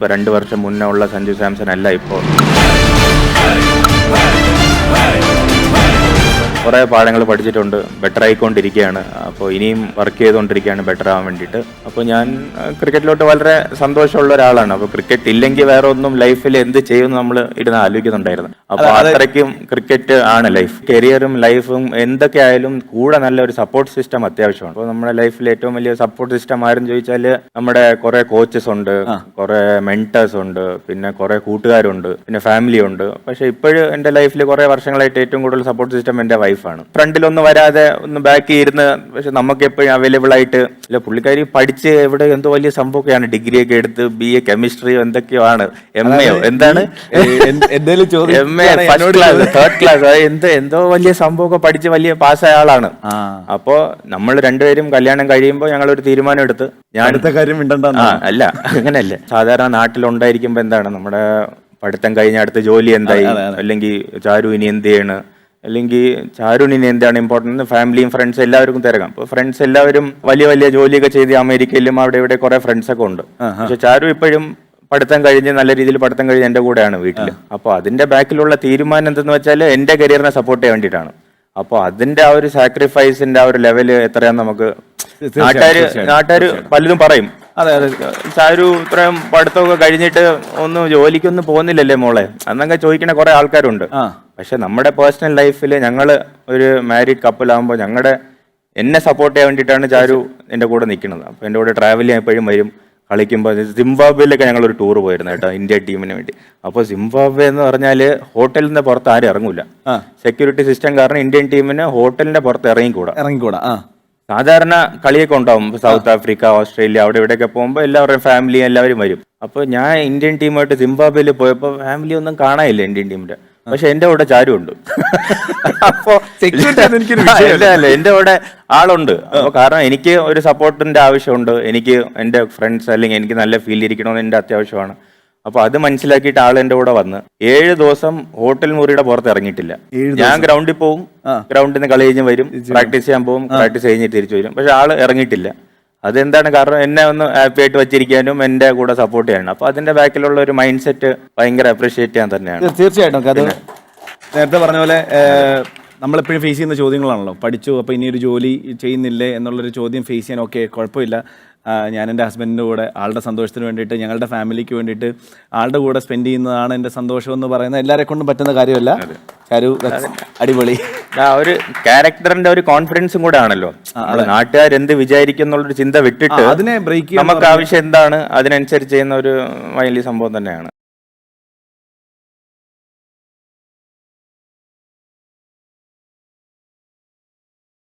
ഇപ്പോൾ 2 വർഷം മുന്നേ ഉള്ള സഞ്ജു സാംസൺ അല്ല ഇപ്പോൾ. കുറേ പാഠങ്ങൾ പഠിച്ചിട്ടുണ്ട്, ബെറ്റർ ആയിക്കൊണ്ടിരിക്കുകയാണ്. അപ്പോൾ ഇനിയും വർക്ക് ചെയ്തുകൊണ്ടിരിക്കുകയാണ് ബെറ്റർ ആവാൻ വേണ്ടിയിട്ട്. അപ്പോൾ ഞാൻ ക്രിക്കറ്റിലോട്ട് വളരെ സന്തോഷമുള്ള ഒരാളാണ്. അപ്പോൾ ക്രിക്കറ്റ് ഇല്ലെങ്കിൽ വേറെ ഒന്നും ലൈഫിൽ എന്ത് ചെയ്യുമെന്ന് നമ്മൾ ഇരുന്ന് ആലോചിക്കുന്നുണ്ടായിരുന്നു. അപ്പോൾ അത്രയ്ക്കും ക്രിക്കറ്റ് ആണ് ലൈഫ്. കരിയറും ലൈഫും എന്തൊക്കെ ആയാലും കൂടെ നല്ലൊരു സപ്പോർട്ട് സിസ്റ്റം അത്യാവശ്യമാണ്. അപ്പോൾ നമ്മുടെ ലൈഫിൽ ഏറ്റവും വലിയ സപ്പോർട്ട് സിസ്റ്റം ആരെന്ന് ചോദിച്ചാൽ നമ്മുടെ കുറേ കോച്ചസ് ഉണ്ട്, കുറേ മെന്റേഴ്സ് ഉണ്ട്, പിന്നെ കുറേ കൂട്ടുകാരുണ്ട്, പിന്നെ ഫാമിലി ഉണ്ട്. പക്ഷേ ഇപ്പോഴും എൻ്റെ ലൈഫിൽ കുറേ വർഷങ്ങളായിട്ട് ഏറ്റവും കൂടുതൽ സപ്പോർട്ട് സിസ്റ്റം എൻ്റെ വൈഫാണ്. ഫ്രണ്ടിലൊന്നും വരാതെ ഒന്ന് ബാക്കി ഇരുന്ന്, പക്ഷെ നമുക്ക് എപ്പോഴും അവൈലബിൾ ആയിട്ട്. അല്ല, പുള്ളിക്കാരി പഠിച്ച് എവിടെ എന്തോ വലിയ സംഭവമൊക്കെയാണ്, ഡിഗ്രി ഒക്കെ എടുത്ത് BA കെമിസ്ട്രിയോ എന്തൊക്കെയോ ആണ്, MAയോ എന്താണ് MA first class 3rd class എന്തോ വലിയ സംഭവമൊക്കെ പഠിച്ച് വലിയ പാസ്സായ ആളാണ്. അപ്പോ നമ്മൾ രണ്ടുപേരും കല്യാണം കഴിയുമ്പോൾ ഞങ്ങൾ ഒരു തീരുമാനം എടുത്ത്, ഞാൻ അടുത്ത കാര്യം അല്ല അങ്ങനെയല്ലേ, സാധാരണ നാട്ടിലുണ്ടായിരിക്കുമ്പോ എന്താണ് നമ്മുടെ പഠിത്തം കഴിഞ്ഞ അടുത്ത ജോലി എന്തായി, അല്ലെങ്കിൽ ചാരു ഇനി എന്ത് ചെയ്യണ്, അല്ലെങ്കിൽ ചാരുണിന് എന്താണ് ഇമ്പോർട്ടൻറ്റ്, ഫാമിലിയും ഫ്രണ്ട്സ് എല്ലാവർക്കും തിരക്കാം. അപ്പോൾ ഫ്രണ്ട്സ് എല്ലാവരും വലിയ വലിയ ജോലിയൊക്കെ ചെയ്ത് അമേരിക്കയിലും അവിടെ ഇവിടെ കുറെ ഫ്രണ്ട്സ് ഒക്കെ ഉണ്ട്. പക്ഷെ ചാരു ഇപ്പോഴും പഠിത്തം കഴിഞ്ഞ് നല്ല രീതിയിൽ പഠിത്തം കഴിഞ്ഞ് എൻ്റെ കൂടെയാണ് വീട്ടിൽ. അപ്പോൾ അതിന്റെ ബാക്കിലുള്ള തീരുമാനം എന്തെന്ന് വെച്ചാൽ എൻ്റെ കരിയറിനെ സപ്പോർട്ട് ചെയ്യാൻ വേണ്ടിയിട്ടാണ്. അപ്പോൾ അതിന്റെ ആ ഒരു സാക്രിഫൈസിന്റെ ആ ഒരു ലെവല് എത്രയാന്ന് നമുക്ക് നാട്ടുകാർ പലതും പറയും. അതെ, ചാരു ഇത്രയും പഠിത്തമൊക്കെ കഴിഞ്ഞിട്ട് ഒന്നും ജോലിക്കൊന്നും പോകുന്നില്ലല്ലേ മോളെ എന്നൊക്കെ ചോദിക്കുന്ന കുറെ ആൾക്കാരുണ്ട്. പക്ഷെ നമ്മുടെ പേഴ്സണൽ ലൈഫിൽ ഞങ്ങൾ ഒരു മാരീഡ് കപ്പിലാകുമ്പോൾ എന്നെ സപ്പോർട്ട് ചെയ്യാൻ വേണ്ടിയിട്ടാണ് ചാരു എൻ്റെ കൂടെ നിൽക്കുന്നത്. അപ്പോൾ എൻ്റെ കൂടെ ട്രാവൽ ചെയ്യാൻ എപ്പോഴും വരും, കളിക്കുമ്പോൾ. സിംബാബ്വേയിലൊക്കെ ഞങ്ങളൊരു ടൂർ പോയിരുന്നു കേട്ടോ, ഇന്ത്യ ടീമിന് വേണ്ടി. അപ്പോൾ സിംബാബ്വെ എന്ന് പറഞ്ഞാൽ ഹോട്ടലിൽ നിന്ന് പുറത്ത് ആരും ഇറങ്ങൂല, സെക്യൂരിറ്റി സിസ്റ്റം കാരണം ഇന്ത്യൻ ടീമിന് ഹോട്ടലിന്റെ പുറത്ത് ഇറങ്ങിക്കൂടാ. സാധാരണ കളിയൊക്കെ ഉണ്ടാവും, സൗത്ത് ആഫ്രിക്ക, ഓസ്ട്രേലിയ, അവിടെ ഇവിടെയൊക്കെ പോകുമ്പോൾ എല്ലാവരുടെയും ഫാമിലി എല്ലാവരും വരും. അപ്പോൾ ഞാൻ ഇന്ത്യൻ ടീമായിട്ട് സിംബാബ്വേയിൽ പോയപ്പോൾ ഫാമിലി ഒന്നും കാണാനില്ല ഇന്ത്യൻ ടീമിന്റെ. പക്ഷെ എന്റെ കൂടെ ചാരു ഉണ്ട്. അപ്പോ എന്റെ കൂടെ ആളുണ്ട്. അപ്പൊ കാരണം എനിക്ക് ഒരു സപ്പോർട്ടിന്റെ ആവശ്യമുണ്ട്, എനിക്ക് എന്റെ ഫ്രണ്ട്സ് അല്ലെങ്കിൽ എനിക്ക് നല്ല ഫീൽ ഇരിക്കണമെന്ന് എന്റെ അത്യാവശ്യമാണ്. അപ്പൊ അത് മനസ്സിലാക്കിയിട്ട് ആൾ എന്റെ കൂടെ വന്ന് 7 ദിവസം ഹോട്ടൽ മുറിയുടെ പുറത്ത് ഇറങ്ങിയിട്ടില്ല. ഞാൻ ഗ്രൗണ്ടിൽ പോവും, ഗ്രൗണ്ടിൽ നിന്ന് കളി കഴിഞ്ഞ് വരും, പ്രാക്ടീസ് ചെയ്യാൻ പോകും, പ്രാക്ടീസ് കഴിഞ്ഞ് തിരിച്ചു വരും. പക്ഷെ ആള് ഇറങ്ങിയിട്ടില്ല. അതെന്താണ് കാരണം, എന്നെ ഒന്ന് ഹാപ്പി ആയിട്ട് വെച്ചിരിക്കാനും എന്റെ കൂടെ സപ്പോർട്ട് ചെയ്യാനും. അപ്പൊ അതിന്റെ ബാക്കിലുള്ള ഒരു മൈൻഡ് സെറ്റ് ഭയങ്കര അപ്രീഷിയേറ്റ് ചെയ്യാൻ തന്നെയാണ്. തീർച്ചയായിട്ടും. അത് നേരത്തെ പറഞ്ഞ പോലെ നമ്മളെപ്പോഴും ഫേസ് ചെയ്യുന്ന ചോദ്യങ്ങളാണല്ലോ. പഠിച്ചു, അപ്പോൾ ഇനിയൊരു ജോലി ചെയ്യുന്നില്ലേ എന്നുള്ളൊരു ചോദ്യം ഫേസ് ചെയ്യാൻ ഓക്കെ, കുഴപ്പമില്ല. ഞാൻ എൻ്റെ ഹസ്ബൻഡിൻ്റെ കൂടെ ആളുടെ സന്തോഷത്തിന് വേണ്ടിയിട്ട്, ഞങ്ങളുടെ ഫാമിലിക്ക് വേണ്ടിയിട്ട് ആളുടെ കൂടെ സ്പെൻഡ് ചെയ്യുന്നതാണ് എൻ്റെ സന്തോഷം എന്ന് പറയുന്നത് എല്ലാവരെ കൊണ്ടും പറ്റുന്ന കാര്യമല്ല. ചാരു അടിപൊളി. ഒരു ക്യാരക്ടറിന്റെ ഒരു കോൺഫിഡൻസും കൂടെ ആണല്ലോ. നാട്ടുകാർ എന്ത് വിചാരിക്കും എന്നുള്ളൊരു ചിന്ത വിട്ടിട്ട് അതിനെ ബ്രേക്ക് നമുക്ക് ആവശ്യം എന്താണ് അതിനനുസരിച്ച് ചെയ്യുന്ന ഒരു വലിയ സംഭവം തന്നെയാണ്.